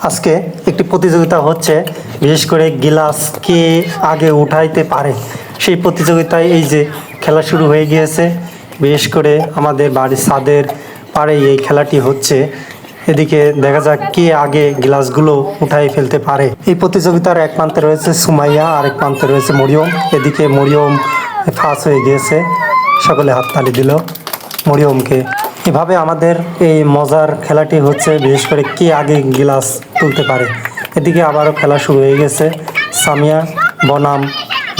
আজকে একটি প্রতিযোগিতা হচ্ছে, বিশেষ করে গিলাস কে আগে উঠাইতে পারে সেই প্রতিযোগিতায় এই যে খেলা শুরু হয়ে গিয়েছে। বিশেষ করে আমাদের বাড়ির ছাদের পাড়েই এই খেলাটি হচ্ছে। এদিকে দেখা যাক কে আগে গ্লাসগুলো উঠাই ফেলতে পারে। এই প্রতিযোগিতার এক প্রান্তে রয়েছে সুমাইয়া, আরেক প্রান্তে রয়েছে মরিয়ম। এদিকে মরিয়ম ফার্স্ট হয়ে গিয়েছে, সকলে হাততালি দিল মরিয়মকে। এভাবে আমাদের এই মজার খেলাটি হচ্ছে, বিশেষ করে কে আগে গিলাস তুলতে পারে। এদিকে আবারও খেলা শুরু হয়ে গেছে, সামিয়া বনাম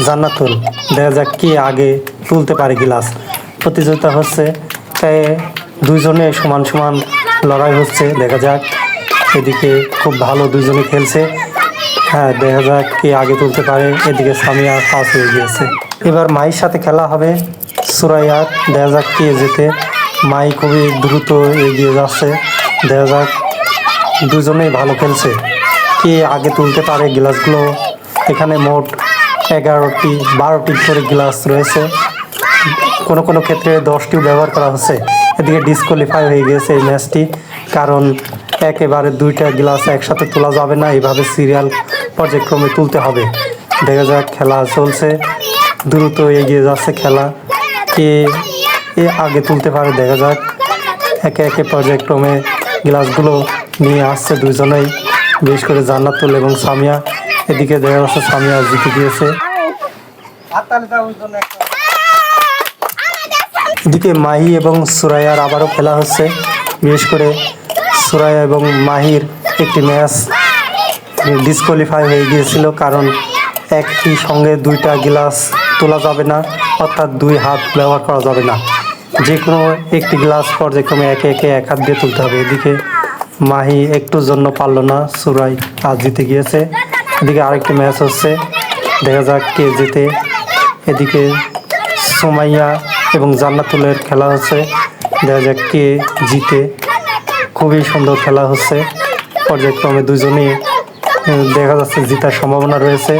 জান্নাতুল। দেখা যাক কে আগে তুলতে পারে গিলাস। প্রতিযোগিতা হচ্ছে, তাই দুইজনে সমান সমান লড়াই হচ্ছে। দেখা যাক, এদিকে খুব ভালো দুইজনে খেলছে। হ্যাঁ, দেখা যাক কে আগে তুলতে পারে। এদিকে সামিয়া ফার্স্ট হয়ে গিয়েছে। এবার মাইর সাথে খেলা হবে সুরাইয়ার। দেখা যাক কে জেতে। মাই খুবই দ্রুত এগিয়ে যাচ্ছে। দেখা যাক, দুজনেই ভালো খেলছে। কে আগে তুলতে পারে গ্লাসগুলো। এখানে মোট 12টি করে গ্লাস রয়েছে। কোনো কোনো ক্ষেত্রে 10টিও ব্যবহার করা হচ্ছে। এদিকে ডিসকোয়ালিফাই হয়ে গিয়েছে এই ম্যাচটি, কারণ একেবারে 2টা গ্লাস একসাথে তোলা যাবে না, এইভাবে সিরিয়াল পর্যায়ক্রমে তুলতে হবে। দেখা যাক, খেলা চলছে, দ্রুত এগিয়ে যাচ্ছে খেলা। কে আগে তুলতে পারে দেখা যাক। একে একে পর্যায়ক্রমে গ্লাসগুলো নিয়ে আসছে দুজনেই, বিশেষ করে জান্নাতুল এবং সামিয়া। এদিকে দেখা যাচ্ছে সামিয়া জিতে গিয়েছে। এদিকে মাহি এবং সুরাইয়ার আবারও খেলা হচ্ছে। বিশেষ করে সুরাইয়া এবং মাহির একটি ম্যাচ ডিসকোয়ালিফাই হয়ে গিয়েছিল, কারণ একই সঙ্গে 2টা গ্লাস তোলা যাবে না, অর্থাৎ 2 হাত ব্যবহার করা যাবে না। যে কোনো একটি গ্লাস পর্যায়ক্রমে একে একে এক হাত দিয়ে তুলতে হবে। এদিকে মাহি একটুর জন্য পারলো না, সুরাই আজ জিতে গিয়েছে। এদিকে আরেকটি ম্যাচ হচ্ছে, দেখা যাক কে জিতে। এদিকে সুমাইয়া এবং জান্নাতুলের খেলা হচ্ছে, দেখা যাক কে জিতে। খুবই সুন্দর খেলা হচ্ছে, পর্যায়ক্রমে দুজনেই দেখা যাচ্ছে জিতার সম্ভাবনা রয়েছে।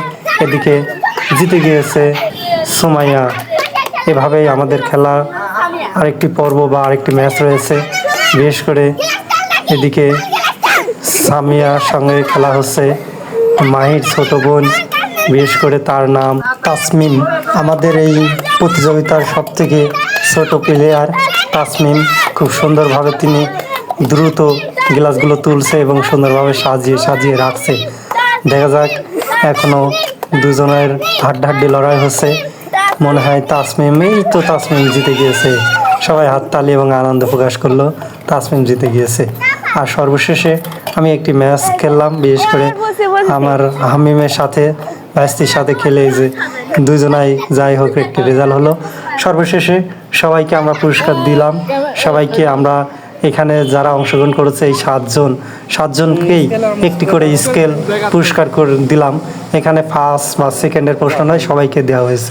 এদিকে জিতে গিয়েছে সুমাইয়া। এভাবেই আমাদের খেলা আরেকটি পর্ব বা আরেকটি ম্যাচ রয়েছে। বিশেষ করে এদিকে সামিয়ার সঙ্গে খেলা হচ্ছে মাহির ছোট বোন, বিশেষ করে তার নাম তাসমিম। আমাদের এই প্রতিযোগিতার সবথেকে ছোট প্লেয়ার তাসমিম। খুব সুন্দরভাবে তিনি দ্রুত গ্লাসগুলো তুলছে এবং সুন্দরভাবে সাজিয়ে সাজিয়ে রাখছে। দেখা যাক, এখনও দুজনের হাড্ডাহাড্ডি লড়াই হচ্ছে। মনে হয় তাসমিম জিতে গিয়েছে। সবাই হাততালি এবং আনন্দ প্রকাশ করলো, তাসমিম জিতে গিয়েছে। আর সর্বশেষে আমি একটি ম্যাচ খেললাম, বিশেষ করে আমার হামিমের সাথে, ভাইস্তির সাথে খেলে যে দুজনাই যাই হোক একটি রেজাল্ট হলো। সর্বশেষে সবাইকে আমরা পুরস্কার দিলাম। সবাইকে আমরা এখানে যারা অংশগ্রহণ করেছে এই 7জনকেই একটি করে স্কেল পুরস্কার করে দিলাম। এখানে ফার্স্ট বা সেকেন্ডের প্রশ্ন নয়, সবাইকে দেওয়া হয়েছে।